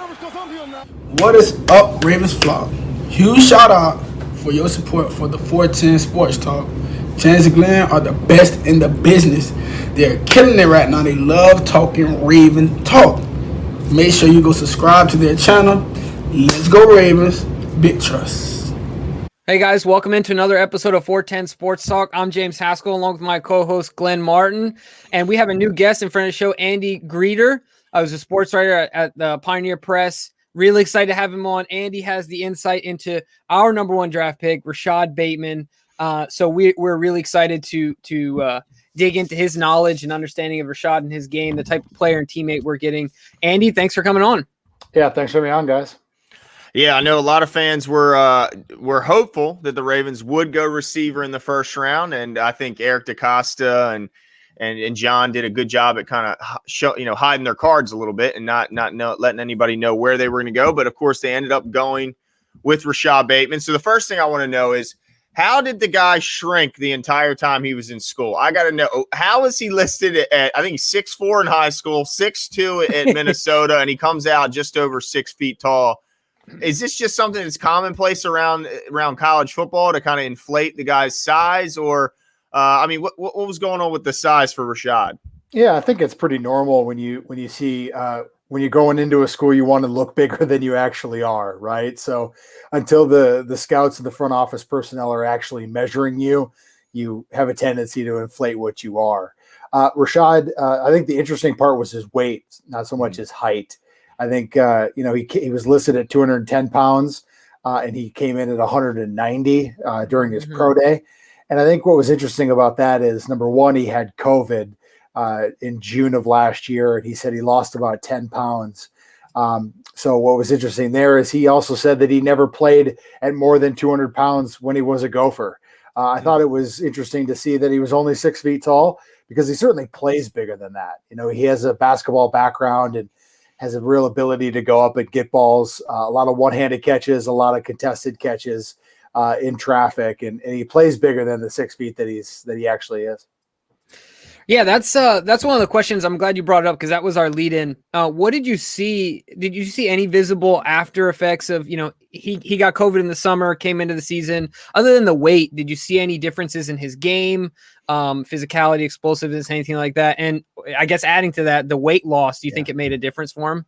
What is up, Ravens flock? Huge shout out for your support for the 410 Sports Talk. Chance and Glenn are the best in the business. They're killing it right now. They love talking Raven talk. Make sure you go subscribe to their channel. Let's go Ravens. Big trust. Hey guys, welcome into another episode of 410 Sports Talk. I'm James Haskell along with my co-host Glenn Martin. And we have a new guest in front of the show, Andy Greder. I was a sports writer at the Pioneer Press. Really excited to have him on. Andy has the insight into our number one draft pick, Rashod Bateman. So we're really excited to dig into his knowledge and understanding of Rashod and his game, the type of player and teammate we're getting. Andy, thanks for coming on. Yeah, thanks for having me on, guys. Yeah, I know a lot of fans were hopeful that the Ravens would go receiver in the first round, and I think Eric DaCosta and John did a good job at kind of hiding their cards a little bit and not letting anybody know where they were going to go. But of course, they ended up going with Rashod Bateman. So the first thing I want to know is, how did the guy shrink the entire time he was in school? I got to know, how is he listed at, I think, 6'4" in high school, 6'2" at Minnesota, and he comes out just over 6 feet tall. Is this just something that's commonplace around college football to kind of inflate the guy's size? Or, what was going on with the size for Rashod? Yeah, I think it's pretty normal when you see when you're going into a school, you want to look bigger than you actually are, right? So until the scouts and the front office personnel are actually measuring you, you have a tendency to inflate what you are. Rashod, I think the interesting part was his weight, not so much his height. I think, he was listed at 210 pounds and he came in at 190 during his pro day. And I think what was interesting about that is, number one, he had COVID in June of last year, and he said he lost about 10 pounds. So what was interesting there is he also said that he never played at more than 200 pounds when he was a Gopher. I thought it was interesting to see that he was only 6 feet tall, because he certainly plays bigger than that. He has a basketball background and has a real ability to go up and get balls, a lot of one-handed catches, a lot of contested catches in traffic, and he plays bigger than the 6 feet that he actually is. Yeah, that's one of the questions. I'm glad you brought it up, because that was our lead in. What did you see? Did you see any visible after effects of, he got COVID in the summer, came into the season? Other than the weight, did you see any differences in his game, physicality, explosiveness, anything like that? And I guess adding to that, the weight loss, do you think it made a difference for him?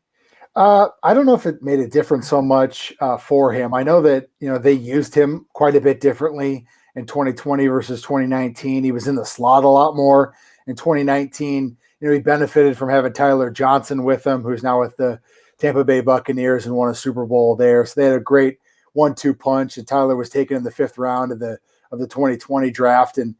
I don't know if it made a difference so much for him. I know that, they used him quite a bit differently in 2020 versus 2019. He was in the slot a lot more. In 2019, he benefited from having Tyler Johnson with him, who's now with the Tampa Bay Buccaneers and won a Super Bowl there. So they had a great 1-2 punch, and Tyler was taken in the 5th round of the 2020 draft. And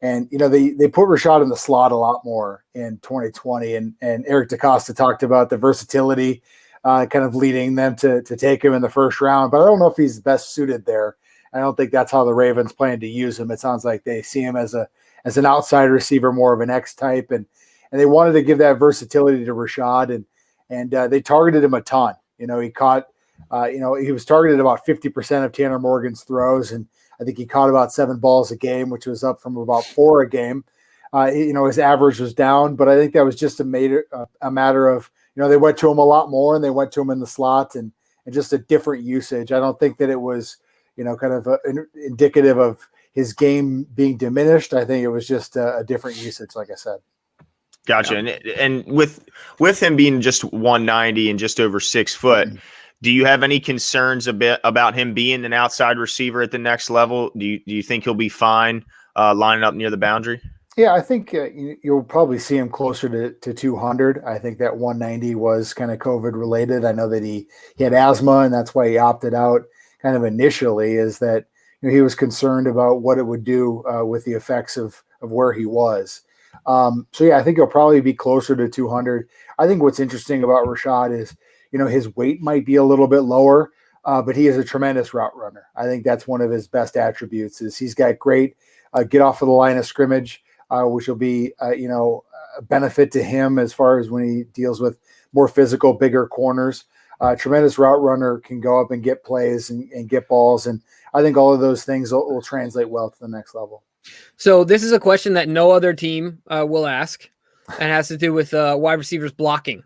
they put Rashod in the slot a lot more in 2020. And Eric DaCosta talked about the versatility kind of leading them to take him in the first round. But I don't know if he's best suited there. I don't think that's how the Ravens plan to use him. It sounds like they see him as an outside receiver, more of an X type, and they wanted to give that versatility to Rashod, and they targeted him a ton. He caught, he was targeted about 50% of Tanner Morgan's throws, and I think he caught about 7 balls a game, which was up from about 4 a game. His average was down, but I think that was just a matter of, they went to him a lot more, and they went to him in the slot, and just a different usage. I don't think that it was, kind of indicative of his game being diminished. I think it was just a different usage, like I said. Gotcha. And with him being just 190 and just over 6 foot, do you have any concerns about him being an outside receiver at the next level? Do you think he'll be fine lining up near the boundary? Yeah, I think you'll probably see him closer to 200. I think that 190 was kind of COVID related. I know that he had asthma, and that's why he opted out kind of initially, is that he was concerned about what it would do with the effects of where he was. I think he'll probably be closer to 200. I think what's interesting about Rashod is, his weight might be a little bit lower, but he is a tremendous route runner. I think that's one of his best attributes, is he's got great get off of the line of scrimmage, which will be, a benefit to him as far as when he deals with more physical, bigger corners. Tremendous route runner, can go up and get plays and get balls. And I think all of those things will translate well to the next level. So this is a question that no other team will ask, and has to do with wide receivers blocking.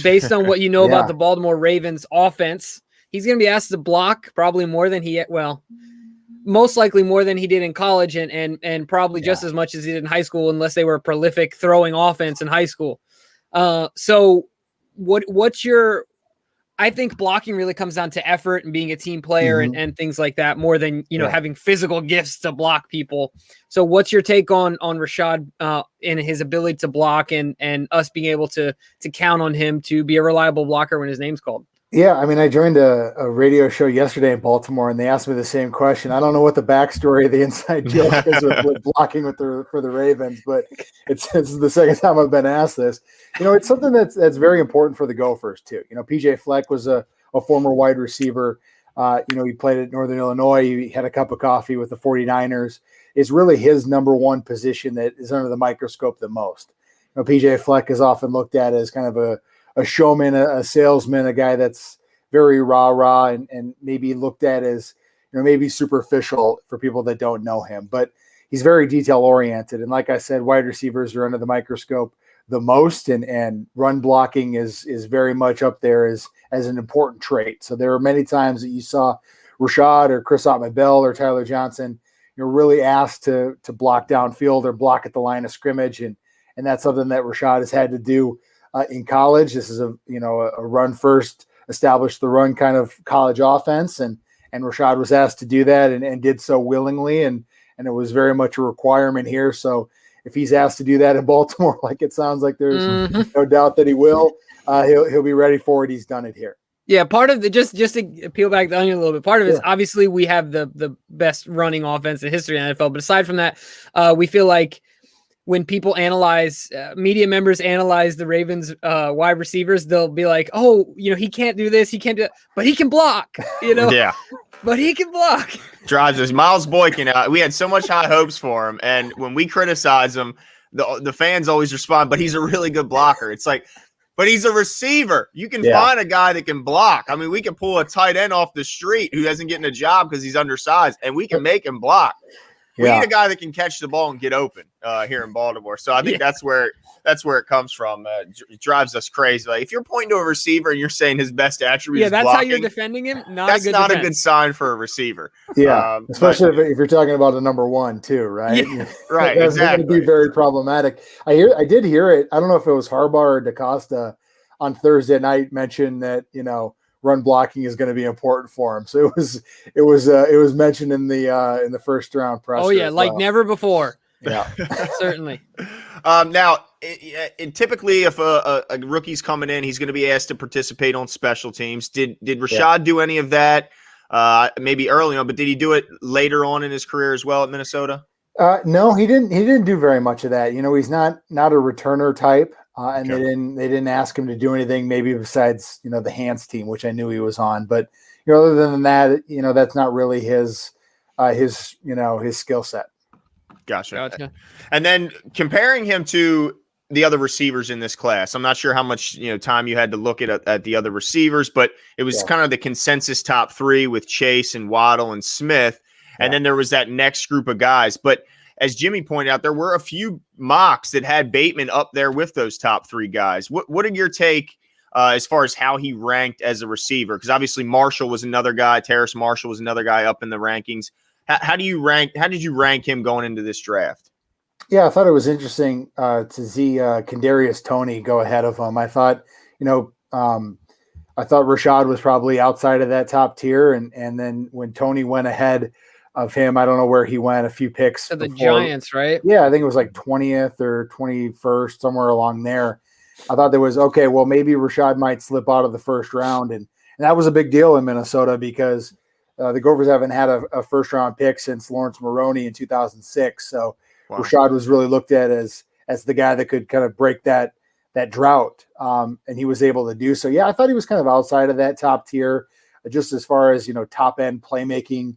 based on what you know Yeah. about the Baltimore Ravens offense, he's going to be asked to block probably more than most likely more than he did in college, and probably just as much as he did in high school, unless they were a prolific throwing offense in high school. So what's your, I think blocking really comes down to effort and being a team player and things like that, more than, having physical gifts to block people. So what's your take on Rashod and his ability to block and us being able to count on him to be a reliable blocker when his name's called? Yeah, I mean, I joined a radio show yesterday in Baltimore, and they asked me the same question. I don't know what the backstory of the inside joke is with blocking for the Ravens, but it's the second time I've been asked this. It's something that's very important for the Gophers too. PJ Fleck was a former wide receiver. He played at Northern Illinois. He had a cup of coffee with the 49ers. It's really his number one position that is under the microscope the most. PJ Fleck is often looked at as kind of a showman, a salesman, a guy that's very rah-rah and maybe looked at as, maybe superficial for people that don't know him. But he's very detail-oriented. And like I said, wide receivers are under the microscope the most, and run blocking is very much up there as an important trait. So there are many times that you saw Rashod or Chris Otman-Bell or Tyler Johnson, really asked to block downfield or block at the line of scrimmage. And that's something that Rashod has had to do in college. This is a run first, establish the run kind of college offense. And Rashod was asked to do that and did so willingly. And it was very much a requirement here. So if he's asked to do that in Baltimore, like it sounds like there's no doubt that he will, he'll be ready for it. He's done it here. Yeah, part of the just to peel back the onion a little bit, part of it is obviously we have the best running offense in history in the NFL. But aside from that, we feel like when people analyze, media members analyze the Ravens wide receivers, they'll be like, oh, he can't do this, he can't do that, but he can block, Yeah. But he can block. Drives us. Miles Boykin, we had so much high hopes for him. And when we criticize him, the fans always respond, but he's a really good blocker. It's like, but he's a receiver. You can find a guy that can block. I mean, we can pull a tight end off the street who doesn't get a job because he's undersized, and we can make him block. We need a guy that can catch the ball and get open here in Baltimore. So I think that's where it comes from. It drives us crazy. Like, if you're pointing to a receiver and you're saying his best attribute is that's blocking, how you're defending him. That's not a good sign for a receiver. Yeah, especially if you're talking about a number one too, right? Yeah, right, That's exactly. going to be very problematic. I did hear it. I don't know if it was Harbaugh or DaCosta on Thursday night mentioned that run blocking is going to be important for him. So it was mentioned in the first round presser. Oh yeah, like never before. Yeah, certainly. Now, typically, if a rookie's coming in, he's going to be asked to participate on special teams. Did Rashod do any of that? Maybe early on, but did he do it later on in his career as well at Minnesota? No, he didn't. He didn't do very much of that. He's not a returner type. And they didn't ask him to do anything maybe besides, the hands team, which I knew he was on. But, other than that, that's not really his skill set. Gotcha. And then comparing him to the other receivers in this class, I'm not sure how much, time you had to look at the other receivers, but it was kind of the consensus top three with Chase and Waddle and Smith. And then there was that next group of guys. But as Jimmy pointed out, there were a few mocks that had Bateman up there with those top three guys. What are your take as far as how he ranked as a receiver? Because obviously Marshall was another guy. Terrace Marshall was another guy up in the rankings. How did you rank him going into this draft? Yeah, I thought it was interesting to see Kadarius Toney go ahead of him. I thought, Rashod was probably outside of that top tier, and then when Toney went ahead of him, I don't know where he went, a few picks to the Giants, right? Yeah, I think it was like 20th or 21st, somewhere along there. I thought there was, well, maybe Rashod might slip out of the first round. And that was a big deal in Minnesota because the Gophers haven't had a first round pick since Lawrence Maroney in 2006. So Rashod was really looked at as the guy that could kind of break that drought. And he was able to do so. Yeah, I thought he was kind of outside of that top tier, just as far as, top end playmaking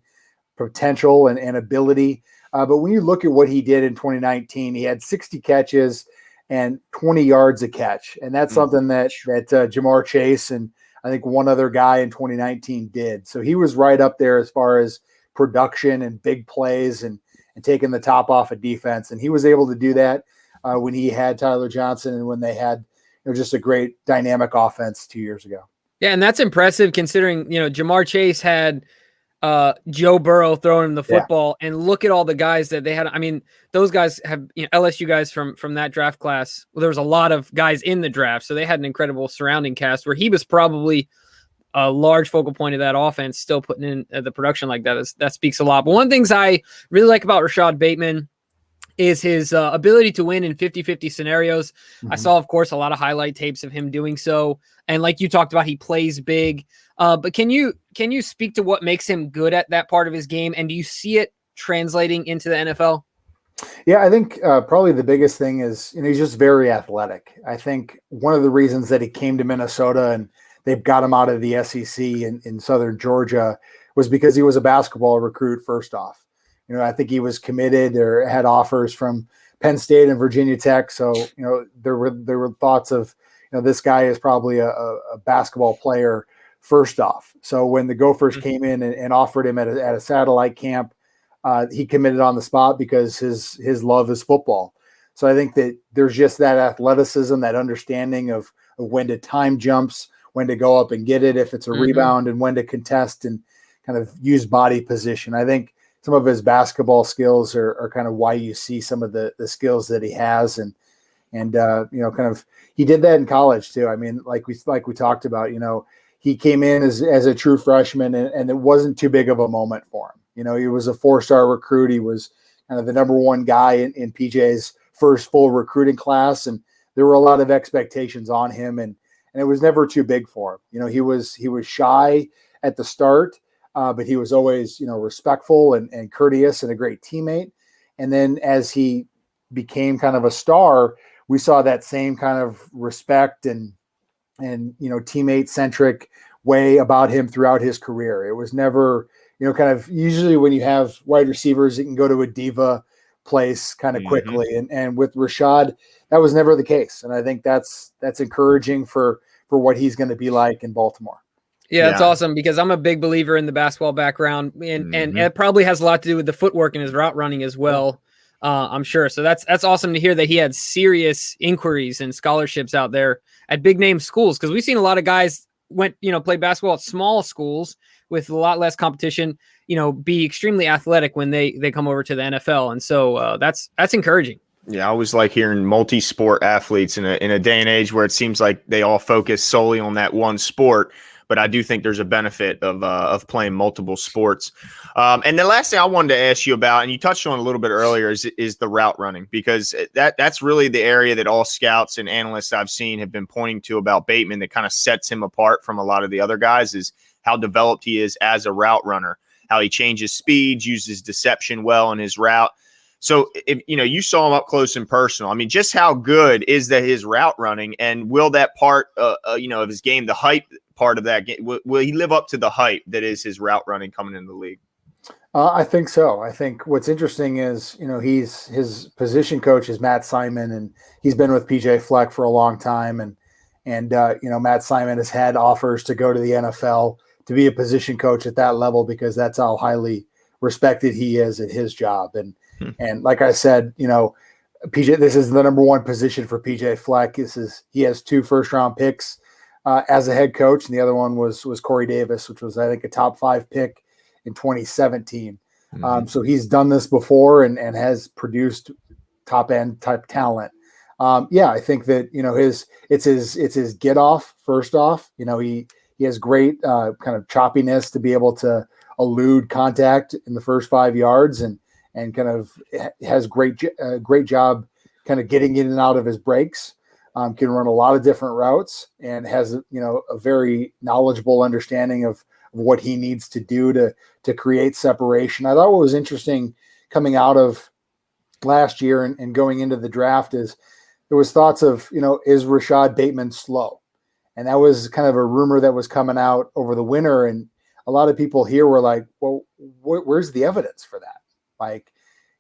potential and ability. But when you look at what he did in 2019, he had 60 catches and 20 yards a catch. And that's something that Jamar Chase and I think one other guy in 2019 did. So he was right up there as far as production and big plays and taking the top off of defense. And he was able to do that when he had Tyler Johnson and when they had, just a great dynamic offense 2 years ago. Yeah, and that's impressive considering, Jamar Chase had Joe Burrow throwing him the football, and look at all the guys that they had. I mean, those guys have, LSU guys from that draft class. Well, there was a lot of guys in the draft, so they had an incredible surrounding cast where he was probably a large focal point of that offense, still putting in the production like that. That speaks a lot. But one of the things I really like about Rashod Bateman is his ability to win in 50-50 scenarios. Mm-hmm. I saw, of course, a lot of highlight tapes of him doing so. And like you talked about, he plays big. But can you speak to what makes him good at that part of his game? And do you see it translating into the NFL? Yeah, I think probably the biggest thing is, he's just very athletic. I think one of the reasons that he came to Minnesota and they've got him out of the SEC in Southern Georgia was because he was a basketball recruit first off. I think he was committed or had offers from Penn State and Virginia Tech. So, there were thoughts of, this guy is probably a basketball player first off. So when the Gophers came in and offered him at a satellite camp, he committed on the spot because his love is football. So I think that there's just that athleticism, that understanding of when to time jumps, when to go up and get it if it's a rebound, and when to contest and kind of use body position. I think some of his basketball skills are kind of why you see some of the skills that he has. And kind of, he did that in college too. I mean, like we talked about, he came in as a true freshman and it wasn't too big of a moment for him. He was a 4-star recruit. He was kind of the number one guy in PJ's first full recruiting class. And there were a lot of expectations on him and it was never too big for him. He was shy at the start, but he was always, respectful and courteous and a great teammate. And then as he became kind of a star, we saw that same kind of respect and teammate centric way about him throughout his career. It was never, kind of, usually when you have wide receivers, it can go to a diva place kind of quickly. And with Rashod, that was never the case. And I think that's encouraging for what he's going to be like in Baltimore. Yeah, that's awesome because I'm a big believer in the basketball background and it probably has a lot to do with the footwork and his route running as well. I'm sure. So that's awesome to hear that he had serious inquiries and scholarships out there at big name schools. Cause we've seen a lot of guys play basketball at small schools with a lot less competition, be extremely athletic when they come over to the NFL. And so that's encouraging. Yeah, I always like hearing multi-sport athletes in a day and age where it seems like they all focus solely on that one sport. But I do think there's a benefit of playing multiple sports. And the last thing I wanted to ask you about, and you touched on a little bit earlier, is the route running, because that's really the area that all scouts and analysts I've seen have been pointing to about Bateman that kind of sets him apart from a lot of the other guys is how developed he is as a route runner, how he changes speeds, uses deception well in his route. So, if you saw him up close and personal, I mean, just how good is that his route running, and will that part, of his game, the hype part of that game, will he live up to the hype that is his route running coming into the league? I think so. I think what's interesting is, his position coach is Matt Simon, and he's been with PJ Fleck for a long time. And Matt Simon has had offers to go to the NFL to be a position coach at that level because that's how highly respected he is at his job. And like I said, PJ, this is the number one position for PJ Fleck. He has 2 first-round picks as a head coach, and the other one was Corey Davis, which was, I think, a top 5 pick in 2017. So he's done this before and has produced top-end type talent. I think that it's his get off first off. He has great kind of choppiness to be able to elude contact in the first 5 yards and kind of has great job kind of getting in and out of his breaks. Can run a lot of different routes and has a very knowledgeable understanding of what he needs to do to create separation. I thought what was interesting coming out of last year and going into the draft is there was thoughts of, is Rashod Bateman slow? And that was kind of a rumor that was coming out over the winter. And a lot of people here were like, well, where's the evidence for that? Like,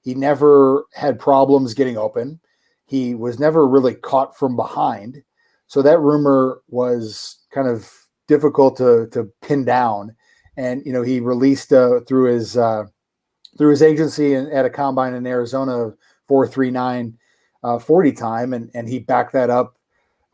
he never had problems getting open. He was never really caught from behind. So that rumor was kind of difficult to pin down. And, he released through his agency at a combine in Arizona, 4.39 40 time. And he backed that up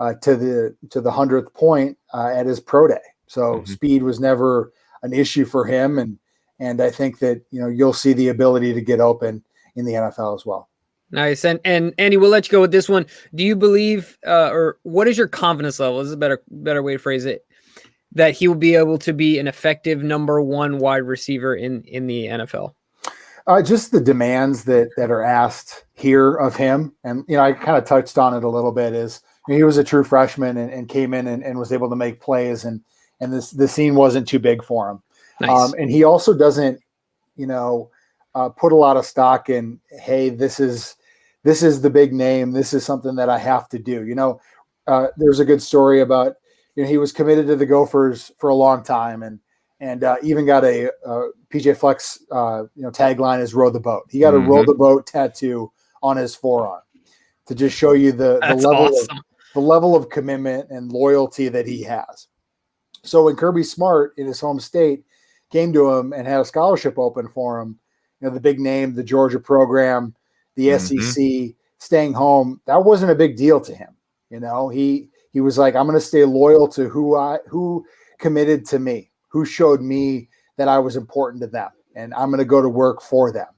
to the 100th point at his pro day. So speed was never an issue for him, and I think that you'll see the ability to get open in the NFL as well. Nice. And Andy, we'll let you go with this one. Do you believe, or what is your confidence level? This is a better way to phrase it, that he will be able to be an effective number one wide receiver in the NFL? Just the demands that are asked here of him. And, I kind of touched on it a little bit is he was a true freshman and came in and was able to make plays, and the scene wasn't too big for him. Nice. And he also doesn't, put a lot of stock in, hey, this is the big name. This is something that I have to do. There's a good story about, he was committed to the Gophers for a long time, and even got a PJ Flex, tagline is "Row the boat." He got a "Row the boat" tattoo on his forearm to just show you the level of commitment and loyalty that he has. So when Kirby Smart in his home state came to him and had a scholarship open for him, the big name, the Georgia program, the SEC, staying home, that wasn't a big deal to him. He was like, I'm going to stay loyal to who committed to me, who showed me that I was important to them, and I'm going to go to work for them.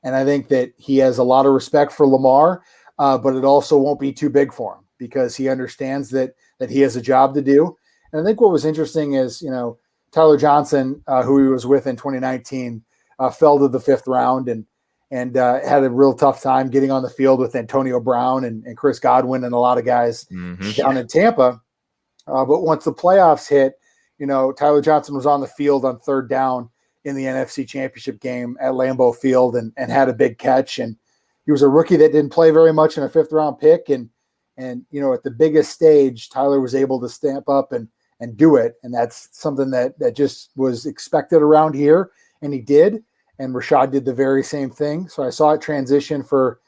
And I think that he has a lot of respect for Lamar, but it also won't be too big for him because he understands that he has a job to do. And I think what was interesting is, Tyler Johnson, who he was with in 2019, fell to the 5th round and had a real tough time getting on the field with Antonio Brown and Chris Godwin and a lot of guys down in Tampa. But once the playoffs hit, Tyler Johnson was on the field on 3rd down in the NFC Championship game at Lambeau Field and had a big catch. And he was a rookie that didn't play very much in a 5th round pick. And at the biggest stage, Tyler was able to stamp up and do it. And that's something that just was expected around here. And he did. And Rashod did the very same thing. So I saw it transition for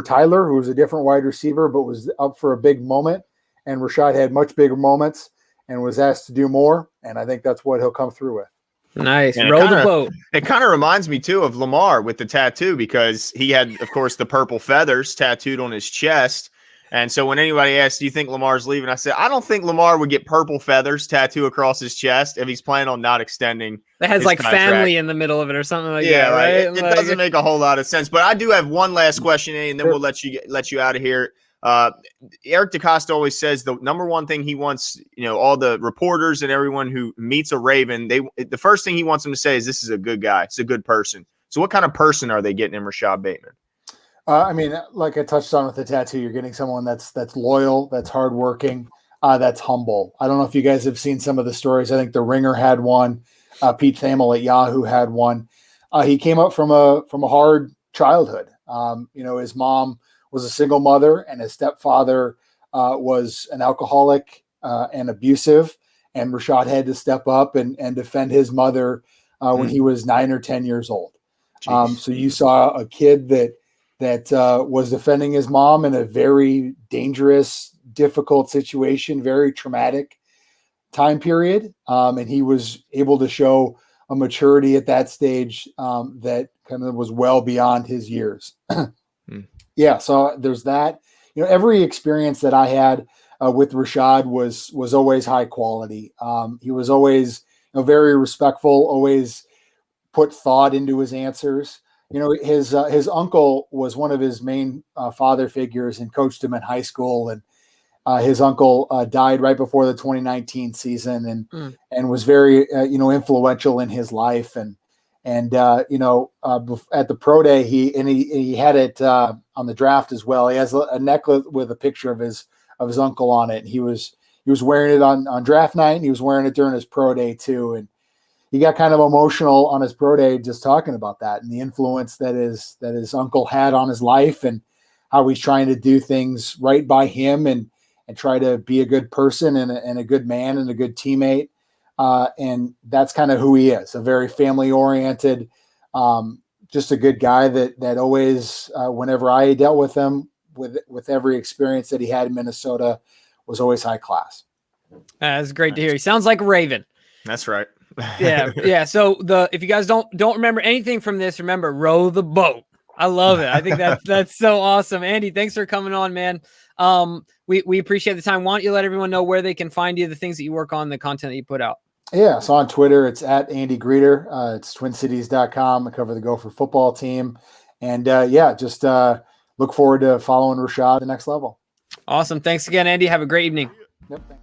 Tyler, who was a different wide receiver, but was up for a big moment. And Rashod had much bigger moments and was asked to do more. And I think that's what he'll come through with. Nice. Row the boat. It kind of reminds me, too, of Lamar with the tattoo, because he had, of course, the purple feathers tattooed on his chest. And so when anybody asks, do you think Lamar's leaving? I said, I don't think Lamar would get purple feathers tattooed across his chest if he's planning on not extending. That has like contract. Family in the middle of it or something like that, right? It doesn't make a whole lot of sense. But I do have one last question, and then we'll let you out of here. Eric DeCosta always says the number one thing he wants, all the reporters and everyone who meets a Raven, the first thing he wants them to say is, this is a good guy. It's a good person. So what kind of person are they getting in Rashod Bateman? Like I touched on with the tattoo, you're getting someone that's loyal, that's hardworking, that's humble. I don't know if you guys have seen some of the stories. I think The Ringer had one. Pete Thamel at Yahoo had one. He came up from a hard childhood. His mom was a single mother, and his stepfather was an alcoholic and abusive. And Rashod had to step up and defend his mother when he was 9 or 10 years old. So you saw a kid that was defending his mom in a very dangerous, difficult situation, very traumatic time period. And he was able to show a maturity at that stage that kind of was well beyond his years. Yeah, so there's that. Every experience that I had with Rashod was always high quality. He was always very respectful, always put thought into his answers. His uncle was one of his main father figures and coached him in high school. And his uncle died right before the 2019 season and was very, influential in his life. And at the pro day, he had it on the draft as well. He has a necklace with a picture of his uncle on it. And he was wearing it on draft night, and he was wearing it during his pro day too. And he got kind of emotional on his pro day just talking about that and the influence that his uncle had on his life and how he's trying to do things right by him and try to be a good person and a good man and a good teammate. And that's kind of who he is, a very family oriented, just a good guy that always, whenever I dealt with him with every experience that he had in Minnesota, was always high class. That's great to hear. He sounds like a Raven. That's right. Yeah. So if you guys don't remember anything from this, remember, row the boat. I love it. I think that's so awesome. Andy, thanks for coming on, man. We appreciate the time. Why don't you let everyone know where they can find you, the things that you work on, the content that you put out? Yeah, so on Twitter, it's at Andy Greder. It's twincities.com. I cover the Gopher football team. And just look forward to following Rashod the next level. Awesome. Thanks again, Andy. Have a great evening. Yep.